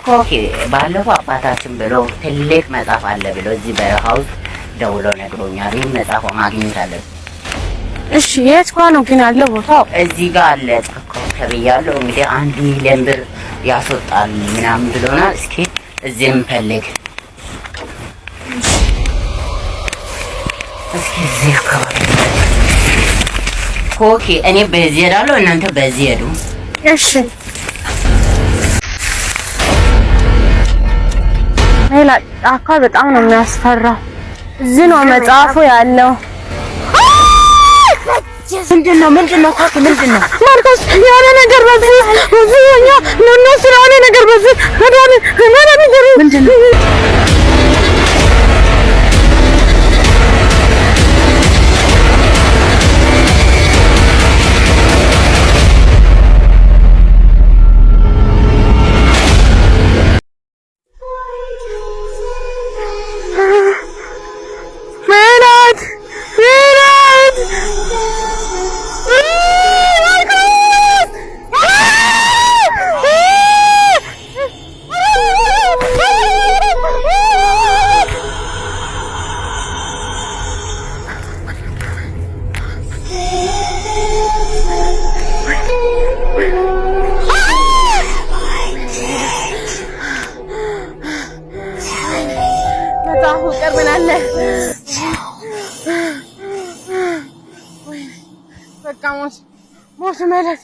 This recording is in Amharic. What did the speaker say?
ኮኪ ባለፈው አባታችን ብሎ ትልቅ መጽሐፍ አለ ብሎ እዚህ በረሃ ውስጥ ደውሎ ነግሮኛል። ይህን መጽሐፍ ማግኘት አለብን። እሺ የት ጋር ነው ግን ያለው ቦታው? እዚህ ጋር አለ ጫካው ተብያለሁ። እንግዲህ 1 ሚሊዮን ብር ያስወጣል ምናምን ብሎናል። እስኪ እዚህ እንፈልግ። እስኪ እዚህ አካባቢ ኮኪ እኔ በዚህ ሄዳለሁ፣ እናንተ በዚህ ሄዱ። እሺ ሌላ ጫካ በጣም ነው የሚያስፈራው። እዚህ ነው መጽሐፉ ያለው። ምንድነው ኮኪ ምንድነው? ማርቆስ ያለ ነገር በዚህ ነው ስራው ነገር በዚህ ምንድነው? ሞት ማለት